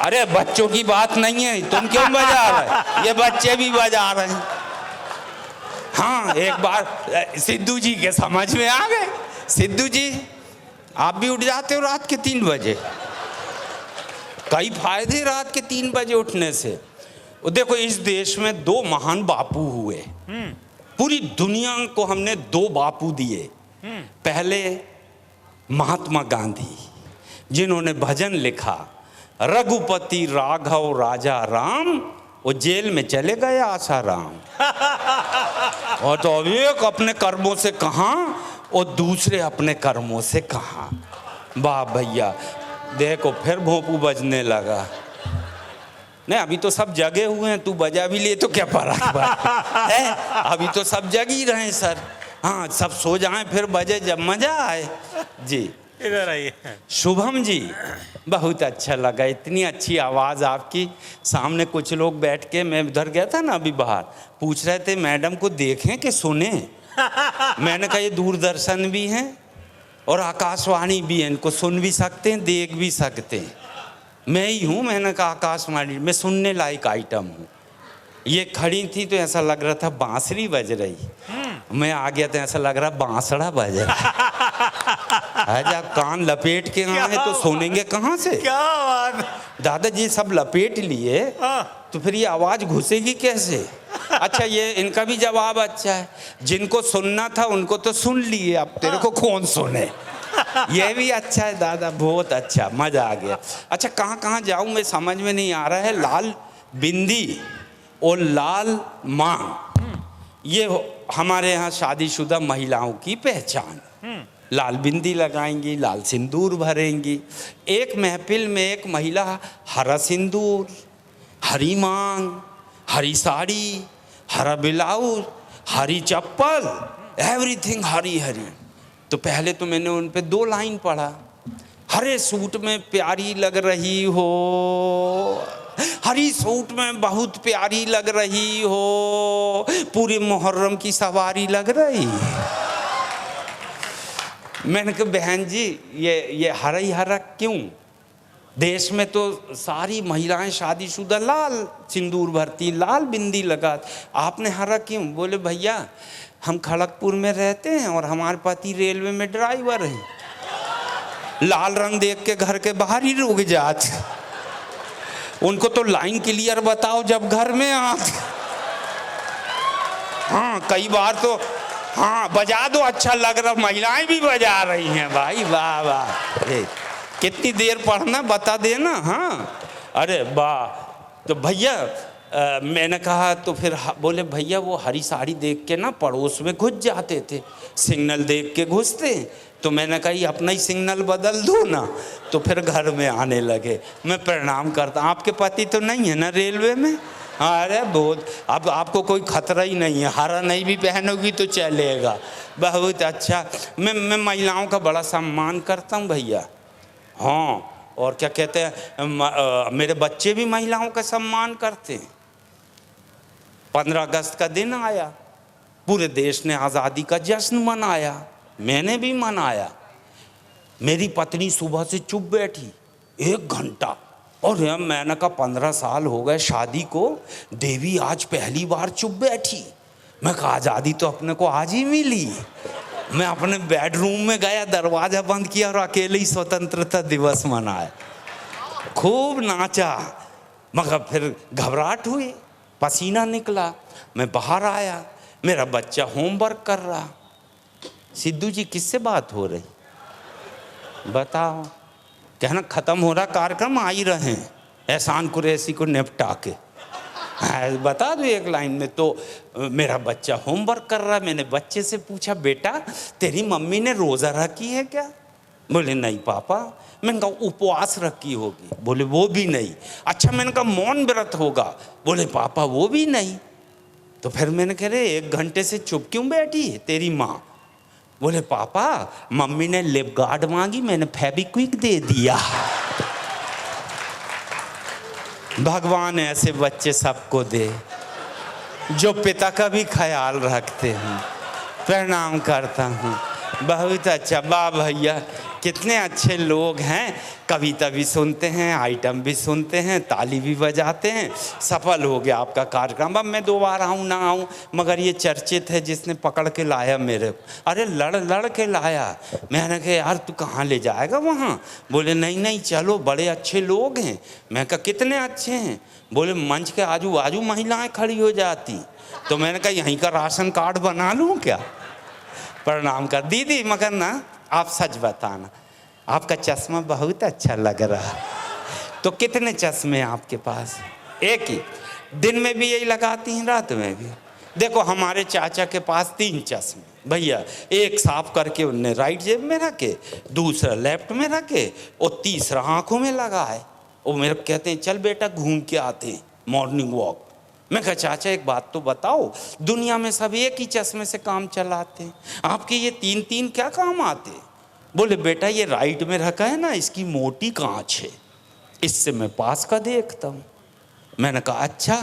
अरे बच्चों की बात नहीं है, तुम क्यों बजा रहे, ये बच्चे भी बजा रहे हैं। हाँ एक बार सिद्धू जी के समझ में आ गए। सिद्धू जी आप भी उठ जाते हो रात के 3 बजे, कई फायदे रात के 3 बजे उठने से। देखो इस देश में 2 महान बापू हुए, पूरी दुनिया को हमने 2 बापू दिए। पहले महात्मा गांधी, जिन्होंने भजन लिखा, रघुपति राघव राजा राम, वो जेल में चले गए आसाराम। और तो अब एक अपने कर्मों से कहाँ और दूसरे अपने कर्मों से कहाँ। वाह भैया, देखो फिर भोंपू बजने लगा। नहीं अभी तो सब जगे हुए हैं, तू बजा भी लिए तो क्या फर्क पड़ा है, अभी तो सब जग ही रहे हैं सर। हाँ सब सो जाएं फिर बजे जब मजा आए। जी इधर आइए। शुभम जी बहुत अच्छा लगा, इतनी अच्छी आवाज़ आपकी। सामने कुछ लोग बैठ के, मैं उधर गया था ना अभी बाहर, पूछ रहे थे मैडम को देखें कि सुने। मैंने कहा ये दूरदर्शन भी हैं और आकाशवाणी भी है, इनको सुन भी सकते हैं देख भी सकते हैं। मैं ही हूँ, मैंने कहा आकाशवाणी में सुनने लायक आइटम हूँ। ये खड़ी थी तो ऐसा लग रहा था बांसुरी बज रही, मैं आ गया तो ऐसा लग रहा बांसुरा बज रहा। जब कान लपेट के आए तो सुनेंगे कहाँ से। क्या बात। दादाजी सब लपेट लिए तो फिर ये आवाज घुसेगी कैसे। अच्छा ये इनका भी जवाब अच्छा है, जिनको सुनना था उनको तो सुन लिए, अब तेरे को कौन सुने। ये भी अच्छा है दादा, बहुत अच्छा, मजा आ गया। अच्छा कहाँ कहाँ जाऊँ मैं समझ में नहीं आ रहा है। लाल बिंदी और लाल मांग, ये हमारे यहाँ शादीशुदा महिलाओं की पहचान। लाल बिंदी लगाएंगी, लाल सिंदूर भरेंगी। एक महफिल में एक महिला हरा सिंदूर, हरी मांग, हरी साड़ी, हरा ब्लाउज, हरी चप्पल, एवरीथिंग हरी हरी। तो पहले तो मैंने उन पे 2 लाइन पढ़ा, हरे सूट में प्यारी लग रही हो, हरी सूट में बहुत प्यारी लग रही हो, पूरे मुहर्रम की सवारी लग रही। मैंने कहा बहन जी ये हरा ही हरा क्यों? देश में तो सारी महिलाएं शादीशुदा लाल सिंदूर भरती, लाल बिंदी लगा, आपने हरा क्यों? बोले भैया हम खड़गपुर में रहते हैं और हमारे पति रेलवे में ड्राइवर हैं, लाल रंग देख के घर के बाहर ही रुक जाते, उनको तो लाइन क्लियर बताओ जब घर में आते। हाँ कई बार तो हाँ बजा दो, अच्छा लग रहा, महिलाएं भी बजा रही हैं भाई, वाह वाह। अरे कितनी देर पढ़ना बता देना। हाँ अरे वाह। तो भैया मैंने कहा तो फिर बोले भैया वो हरी साड़ी देख के ना पड़ोस में घुस जाते थे, सिग्नल देख के घुसते। तो मैंने कहा ये अपना ही सिग्नल बदल दो ना, तो फिर घर में आने लगे। मैं प्रणाम करता, आपके पति तो नहीं है ना रेलवे में? अरे बहुत, अब आपको कोई खतरा ही नहीं है, हरा नहीं भी पहनोगी तो चलेगा। बहुत अच्छा, मैं महिलाओं का बड़ा सम्मान करता हूँ भैया। हाँ और क्या कहते हैं, मेरे बच्चे भी महिलाओं का सम्मान करते हैं। 15 अगस्त का दिन आया, पूरे देश ने आज़ादी का जश्न मनाया, मैंने भी मनाया। मेरी पत्नी सुबह से चुप बैठी 1 घंटा, और मैंने कहा 15 साल हो गए शादी को, देवी आज पहली बार चुप बैठी। मैं कहा आज़ादी तो अपने को आज ही मिली। मैं अपने बेडरूम में गया, दरवाज़ा बंद किया और अकेले ही स्वतंत्रता दिवस मनाया, खूब नाचा। मगर फिर घबराहट हुई, पसीना निकला, मैं बाहर आया, मेरा बच्चा होमवर्क कर रहा। सिद्धू जी किससे बात हो रही बताओ? कहना ख़त्म हो रहा कार्यक्रम, आ ही रहे हैं एहसान कुरैशी को निपटा के। बता दो 1 लाइन में। तो मेरा बच्चा होमवर्क कर रहा है, मैंने बच्चे से पूछा बेटा तेरी मम्मी ने रोज़ा रखी है क्या? बोले नहीं पापा। मैंने कहा उपवास रखी होगी? बोले वो भी नहीं। अच्छा मैंने कहा मौन व्रत होगा? बोले पापा वो भी नहीं। तो फिर मैंने कह रहे 1 घंटे से चुप क्यों बैठी है तेरी माँ? बोले पापा मम्मी ने लिप गार्ड मांगी, मैंने फेविक्विक दे दिया। भगवान ऐसे बच्चे सबको दे जो पिता का भी ख्याल रखते हैं। प्रणाम करता हूँ, बहुत अच्छा। वाह भैया कितने अच्छे लोग हैं, कविता भी सुनते हैं, आइटम भी सुनते हैं, ताली भी बजाते हैं। सफल हो गया आपका कार्यक्रम। अब मैं दोबारा आऊँ ना आऊँ, मगर ये चर्चित है जिसने पकड़ के लाया मेरे को। अरे लड़ के लाया। मैंने कहा यार तू कहाँ ले जाएगा वहाँ? बोले नहीं नहीं चलो, बड़े अच्छे लोग हैं। मैं कहा कितने अच्छे हैं? बोले मंच के आजू बाजू महिलाएं खड़ी हो जाती। तो मैंने कहा यहीं का राशन कार्ड बना लूँ क्या? प्रणाम कर दीदी, मगर ना आप सच बताना, आपका चश्मा बहुत अच्छा लग रहा है। तो कितने चश्मे आपके पास? एक ही? दिन में भी यही लगाती हैं, रात में भी? देखो हमारे चाचा के पास 3 चश्मे भैया, एक साफ करके उनने राइट जेब में रखे, दूसरा लेफ्ट में रखे और तीसरा आंखों में लगा है। वो मेरे कहते हैं चल बेटा घूम के आते हैं, मॉर्निंग वॉक। मैं कहा चाचा एक बात तो बताओ, दुनिया में सब एक ही चश्मे से काम चलाते हैं, आपके ये 3 क्या काम आते? बोले बेटा ये राइट में रखा है ना, इसकी मोटी कांच है, इससे मैं पास का देखता हूँ। मैंने कहा अच्छा,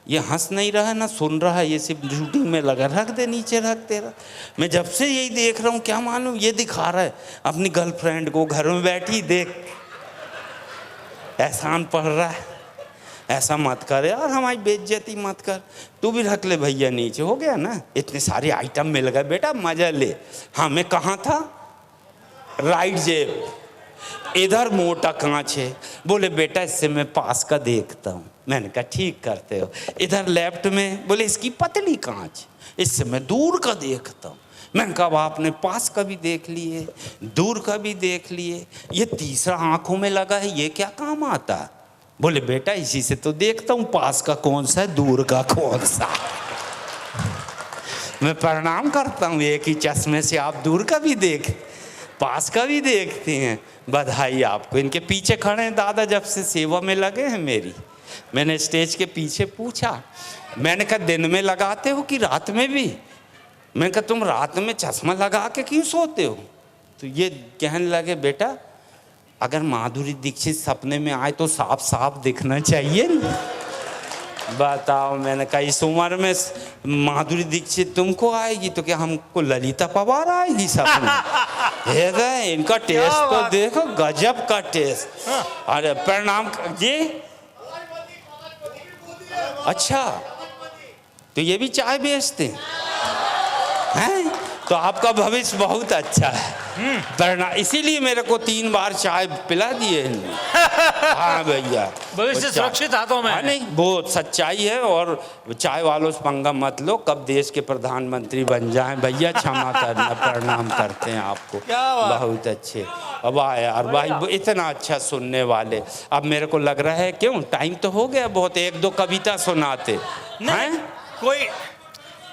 ये हंस नहीं रहा है ना सुन रहा है, ये सिर्फ शूटिंग में लगा, रख दे नीचे, रख दे रहा। मैं जब से यही देख रहा हूँ, क्या मालूम ये दिखा रहा है अपनी गर्लफ्रेंड को, घर में बैठी देख एहसान पढ़ रहा है। ऐसा मत कर यार, हमारी बेइज्जती मत कर, तू भी रख ले भैया नीचे। हो गया ना, इतने सारे आइटम मिल गए बेटा, मजा ले। हाँ मैं कहाँ था? राइट जेब, इधर मोटा कांच है। बोले बेटा इससे मैं पास का देखता हूँ। मैंने कहा ठीक करते हो। इधर लेफ्ट में, बोले इसकी पतली कांच, इससे मैं दूर का देखता हूँ। मैंने कहा आपने पास का भी देख लिए, दूर का भी देख लिए, ये तीसरा आंखों में लगा है, ये क्या काम आता है? बोले बेटा इसी से तो देखता हूँ पास का कौन सा है, दूर का कौन सा। मैं प्रणाम करता हूँ, एक ही चश्मे से आप दूर का भी देख, पास का भी देखते हैं। बधाई आपको। इनके पीछे खड़े हैं दादा, जब से सेवा में लगे हैं मेरी। मैंने स्टेज के पीछे पूछा, मैंने कहा दिन में लगाते हो कि रात में भी? मैंने कहा तुम रात में चश्मा लगा के क्यों सोते हो? तो ये कहने लगे बेटा अगर माधुरी दीक्षित सपने में आए तो साफ साफ दिखना चाहिए ना। बताओ, मैंने कहा इस उम्र में माधुरी दीक्षित तुमको आएगी तो क्या हमको ललिता पवार आएगी सपने? हे गए, इनका टेस्ट तो देखो, गजब का टेस्ट। अरे प्रणाम जी। अच्छा, तो ये भी चाय बेचते हैं? तो आपका भविष्य बहुत अच्छा है। प्रणाम, इसीलिए मेरे को 3 बार चाय पिला दिए। हाँ भैया, भविष्य सुरक्षित हाथों में है। नहीं, बहुत सच्चाई है। और चाय वालों से पंगा मत लो, कब देश के प्रधानमंत्री बन जाएं। भैया क्षमा करना, प्रणाम करते हैं आपको। क्या बात? बहुत अच्छे। अब आए यार भाई, इतना अच्छा सुनने वाले। अब मेरे को लग रहा है क्यों टाइम तो हो गया बहुत, 1-2 कविता सुनाते हैं।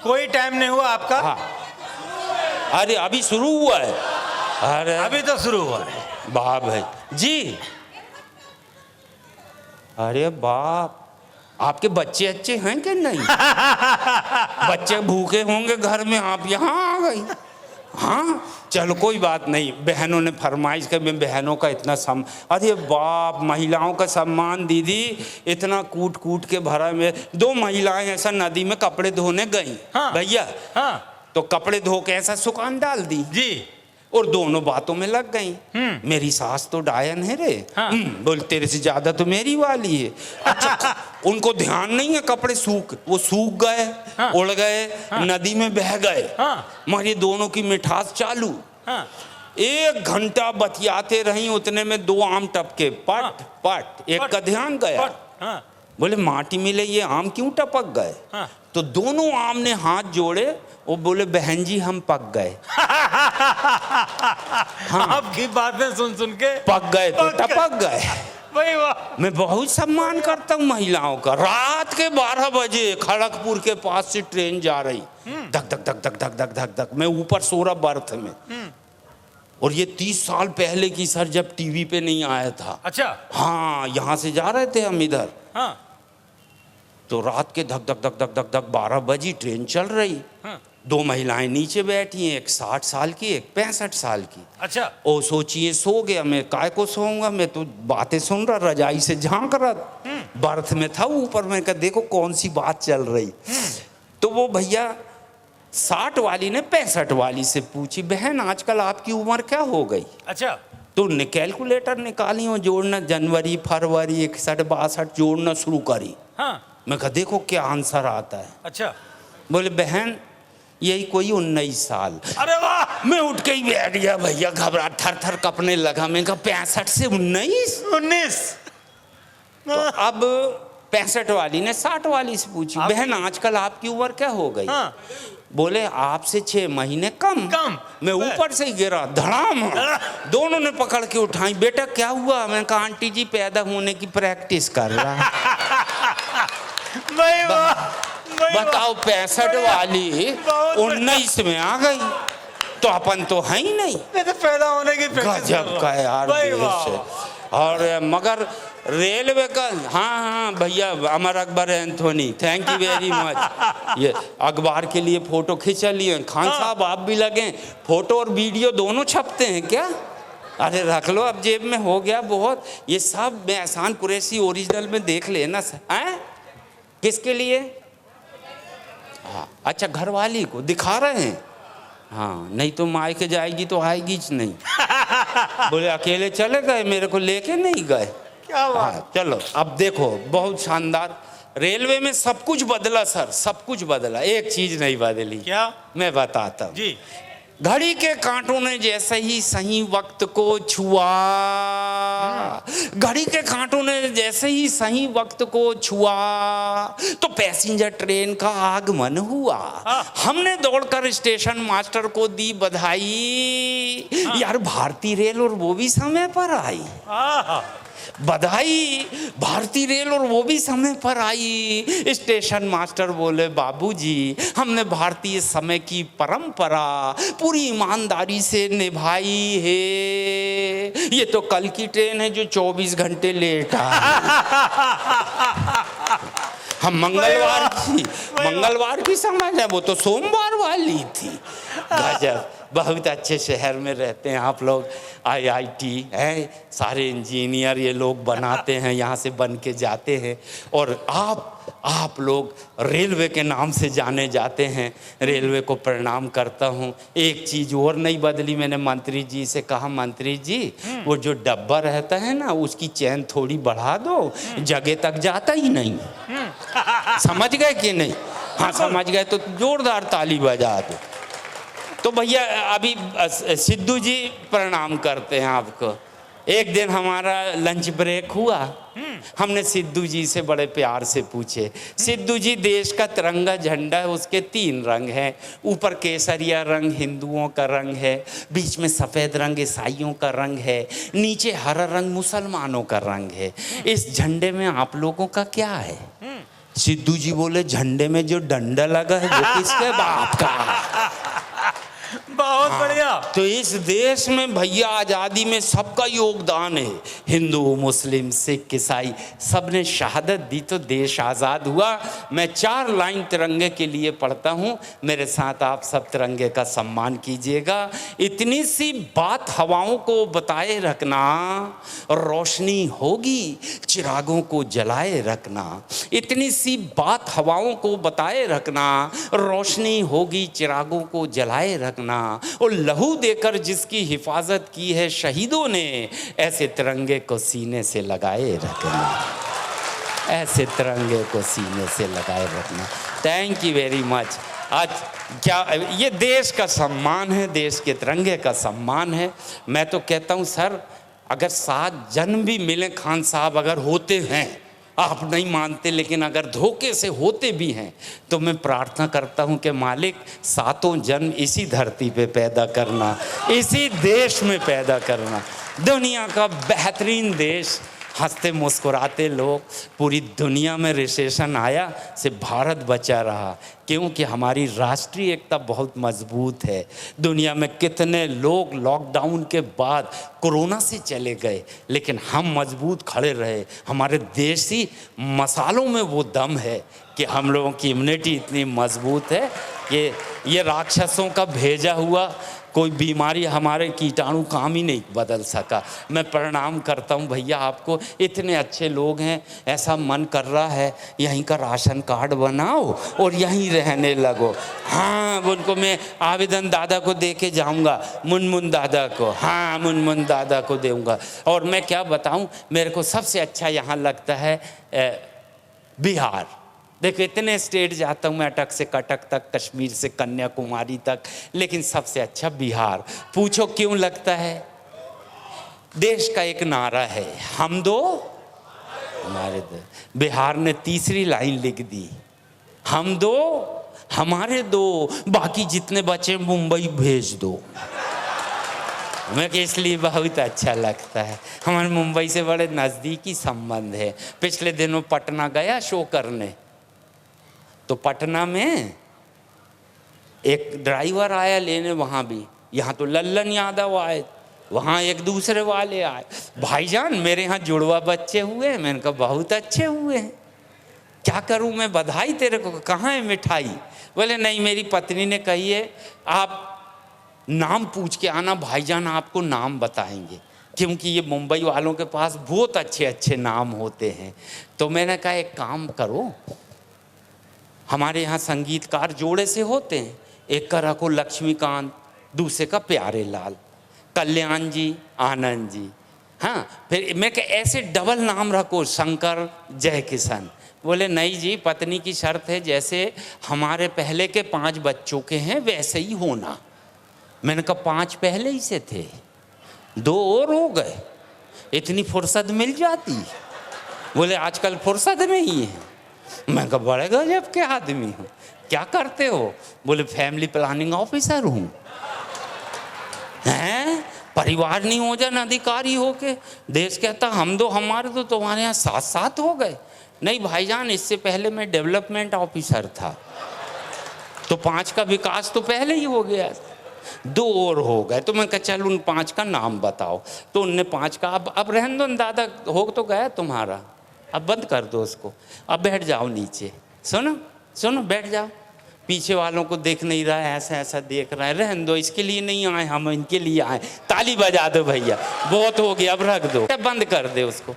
कोई टाइम नहीं हुआ आपका? हाँ, अरे अभी शुरू हुआ है। अरे अभी तो शुरू हुआ है। बाप भाई जी। अरे बाप, आपके बच्चे अच्छे हैं कि नहीं? बच्चे भूखे होंगे घर में, आप यहाँ आ गई। हाँ चलो कोई बात नहीं, बहनों ने फरमाइश कर, मैं बहनों का इतना अरे बाप, महिलाओं का सम्मान दीदी इतना कूट कूट के भरा में। 2 महिलाएं ऐसा नदी में कपड़े धोने गई। हाँ, भैया हाँ, तो कपड़े धो के ऐसा सुखान डाल दी जी, और दोनों बातों में लग गई। मेरी सास तो डायन है रे। हाँ। बोल तेरे से ज्यादा तो मेरी वाली है। अच्छा, उनको ध्यान नहीं है, कपड़े वो सूख गए। हाँ। उड़ गए। हाँ। नदी में बह गए। हाँ। मगर ये दोनों की मिठास चालू। हाँ, 1 घंटा बतियाते रही, उतने में 2 आम टपके, पट हाँ। पट। एक पट, का ध्यान गया। हाँ, बोले माटी मिले, ये आम क्यों टपक गए? हाँ। तो दोनों आम ने हाथ जोड़े, वो बोले बहन जी हम पक गए। हाँ। आपकी बातें सुन सुन के पक गए तो पक गए। टपक गए। वही वाह। मैं बहुत सम्मान करता हूँ महिलाओं का। रात के 12 बजे खड़गपुर के पास से ट्रेन जा रही, धक धक धक धक धक धक धक धक, मैं ऊपर सो रहा बर्थ में। और ये 30 साल पहले की सर, जब टीवी पे नहीं आया था। अच्छा, हाँ, यहाँ से जा रहे थे हम इधर। हाँ, तो रात के धक धक धक धक धक धक 12 बजी ट्रेन चल रही। हाँ। 2 महिलाएं नीचे बैठी हैं, एक 60 साल की, एक 65 साल की। अच्छा, ओ सोचिए सो गया, मैं काय को सोऊंगा, मैं तो बातें सुन रहा, रजाई से झांक रहा, बर्थ में था ऊपर। मैं कहा देखो कौन सी बात चल रही। तो वो भैया 60 वाली ने 65 वाली से पूछी, बहन आजकल आपकी उम्र क्या हो गई? अच्छा, तो कैलकुलेटर निकाली और जोड़ना, जनवरी फरवरी 61 62 जोड़ना शुरू करी। हाँ, मैं कहा देखो क्या आंसर आता है। अच्छा। बोले बहन यही कोई 19 साल। अरे वाह, मैं उठ के ही बैठ गया भैया, घबरा थर थर कपने लगा। मैं कहा 65 से 19? 19। तो अब 65 वाली ने 60 वाली से पूछी, बहन आजकल आपकी उम्र क्या हो गई? हाँ। बोले आपसे 6 महीने कम। मैं ऊपर से ही गिरा, धड़ाम। दोनों ने पकड़ के उठाई। बेटा क्या हुआ? मैं कहा आंटी जी पैदा होने की प्रैक्टिस कर रहा। बताओ 65 वाली 19 में आ गई, तो अपन तो है ही नहीं। तो पैदा होने की गजब का यार देश है। और मगर रेलवे का, हाँ हाँ भैया, Amar Akbar Anthony, thank you very much. ये अखबार के लिए फोटो खिंचा लिए। खान साहब आप भी लगे, फोटो और वीडियो दोनों छपते हैं क्या? अरे रख लो अब जेब में, हो गया बहुत। ये सब मैं एहसान कुरैशी ओरिजिनल में देख लेना। हैं किसके लिए? हाँ, अच्छा घरवाली को दिखा रहे हैं। हाँ, नहीं तो मायके जाएगी तो आएगी नहीं। बोले अकेले चले गए, मेरे को लेके नहीं गए। क्या बात। हाँ, चलो अब देखो, बहुत शानदार। रेलवे में सब कुछ बदला सर, सब कुछ बदला, एक चीज नहीं बदली। क्या? मैं बताता हूँ जी। घड़ी के कांटों ने जैसे ही सही वक्त को छुआ, घड़ी के कांटों ने जैसे ही सही वक्त को छुआ, तो पैसेंजर ट्रेन का आगमन हुआ। हमने दौड़कर स्टेशन मास्टर को दी बधाई। यार भारतीय रेल और वो भी समय पर आई। बधाई, भारतीय रेल और वो भी समय पर आई। स्टेशन मास्टर बोले बाबूजी, हमने भारतीय समय की परंपरा पूरी ईमानदारी से निभाई है। ये तो कल की ट्रेन है जो 24 घंटे लेट आई। हम मंगलवार की समझ है, वो तो सोमवार वाली थी। गजब, बहुत अच्छे शहर में रहते हैं आप लोग। IIT है, सारे इंजीनियर ये लोग बनाते हैं, यहाँ से बन के जाते हैं। और आप लोग रेलवे के नाम से जाने जाते हैं, रेलवे को प्रणाम करता हूँ। एक चीज़ और नहीं बदली, मैंने मंत्री जी से कहा, मंत्री जी वो जो डब्बा रहता है ना, उसकी चैन थोड़ी बढ़ा दो, जगह तक जाता ही नहीं। समझ गए कि नहीं? हाँ समझ गए तो जोरदार ताली बजा दो। तो भैया अभी सिद्धू जी प्रणाम करते हैं आपको। एक दिन हमारा लंच ब्रेक हुआ, हमने सिद्धू जी से बड़े प्यार से पूछे, सिद्धू जी देश का तिरंगा झंडा है, उसके 3 रंग हैं। ऊपर केसरिया रंग हिंदुओं का रंग है, बीच में सफ़ेद रंग ईसाइयों का रंग है, नीचे हरा रंग मुसलमानों का रंग है। इस झंडे में आप लोगों का क्या है? सिद्धू जी बोले, झंडे में जो डंडा लगा है वो किसके बाप का? बहुत बढ़िया। तो इस देश में भैया आज़ादी में सबका योगदान है, हिंदू मुस्लिम सिख ईसाई सब ने शहादत दी तो देश आज़ाद हुआ। मैं 4 लाइन तिरंगे के लिए पढ़ता हूँ, मेरे साथ आप सब तिरंगे का सम्मान कीजिएगा। इतनी सी बात हवाओं को बताए रखना, रोशनी होगी चिरागों को जलाए रखना। इतनी सी बात हवाओं को बताए रखना, रोशनी होगी चिरागों को जलाए रखना। और लहू देकर जिसकी हिफाजत की है शहीदों ने, ऐसे तिरंगे को सीने से लगाए रखना, ऐसे तिरंगे को सीने से लगाए रखना। Thank you very much. आज क्या ये देश का सम्मान है, देश के तिरंगे का सम्मान है। मैं तो कहता हूँ सर, अगर 7 जन्म भी मिले खान साहब अगर होते हैं, आप नहीं मानते लेकिन अगर धोखे से होते भी हैं, तो मैं प्रार्थना करता हूं कि मालिक 7 जन्म इसी धरती पे पैदा करना, इसी देश में पैदा करना। दुनिया का बेहतरीन देश, हंसते मुस्कुराते लोग, पूरी दुनिया में रिसेशन आया से भारत बचा रहा, क्योंकि हमारी राष्ट्रीय एकता बहुत मजबूत है। दुनिया में कितने लोग लॉकडाउन के बाद कोरोना से चले गए, लेकिन हम मजबूत खड़े रहे। हमारे देसी मसालों में वो दम है कि हम लोगों की इम्यूनिटी इतनी मजबूत है कि ये राक्षसों का भेजा हुआ कोई बीमारी हमारे कीटाणु काम ही नहीं बदल सका। मैं प्रणाम करता हूँ भैया आपको, इतने अच्छे लोग हैं। ऐसा मन कर रहा है यहीं का राशन कार्ड बनाओ और यहीं रहने लगो। हाँ, उनको मैं आवेदन दादा को दे के जाऊँगा, मुनमुन दादा को। हाँ, मुनमुन दादा को दूँगा। और मैं क्या बताऊँ, मेरे को सबसे अच्छा यहाँ लगता है बिहार। देखो इतने स्टेट जाता हूँ मैं, अटक से कटक तक, कश्मीर से कन्याकुमारी तक, लेकिन सबसे अच्छा बिहार। पूछो क्यों लगता है? देश का एक नारा है, हम दो हमारे दो। बिहार ने तीसरी लाइन लिख दी, हम दो हमारे दो, बाकी जितने बचे मुंबई भेज दो। मैं इसलिए बहुत अच्छा लगता है, हमारे मुंबई से बड़े नज़दीकी संबंध है। पिछले दिनों पटना गया शो करने, तो पटना में एक ड्राइवर आया लेने, वहाँ भी, यहाँ तो लल्लन यादव आए, वहाँ एक दूसरे वाले आए। भाईजान मेरे यहाँ जुड़वा बच्चे हुए हैं। मैंने कहा बहुत अच्छे हुए हैं, क्या करूँ मैं, बधाई तेरे को, कहाँ है मिठाई? बोले नहीं, मेरी पत्नी ने कही है आप नाम पूछ के आना, भाईजान आपको नाम बताएंगे, क्योंकि ये मुंबई वालों के पास बहुत अच्छे अच्छे नाम होते हैं। तो मैंने कहा एक काम करो, हमारे यहाँ संगीतकार जोड़े से होते हैं, एक का रखो लक्ष्मीकांत, दूसरे का प्यारे लाल, कल्याण जी, आनंद जी। हाँ, फिर मैं कह ऐसे डबल नाम रखो, शंकर, जय किशन। बोले नहीं जी, पत्नी की शर्त है जैसे हमारे पहले के 5 बच्चों के हैं वैसे ही होना। मैंने कहा 5 पहले ही से थे, 2 और हो गए, इतनी फुर्सत मिल जाती? बोले आजकल फुर्सत में ही है। मैं कहा बड़े गजब के आदमी हो, क्या करते हो? बोले फैमिली प्लानिंग ऑफिसर हूँ। हैं, परिवार नियोजन अधिकारी हो के देश कहता हम दो हमारे तो तुम्हारे यहाँ 7 हो गए। नहीं भाईजान, इससे पहले मैं डेवलपमेंट ऑफिसर था, तो 5 का विकास तो पहले ही हो गया, 2 और हो गए। तो मैं कहा चल उन 5 का नाम बताओ। तो उनने 5 का, अब रहने दो दादा, हो तो गया तुम्हारा, अब बंद कर दो उसको, अब बैठ जाओ नीचे। सुनो सुनो, बैठ जाओ। पीछे वालों को देख नहीं रहा है, ऐसा ऐसा देख रहा है, रहने दो, इसके लिए नहीं आए हम, इनके लिए आए। ताली बजा दो भैया, बहुत हो गया, अब रख दो, बंद कर दे उसको।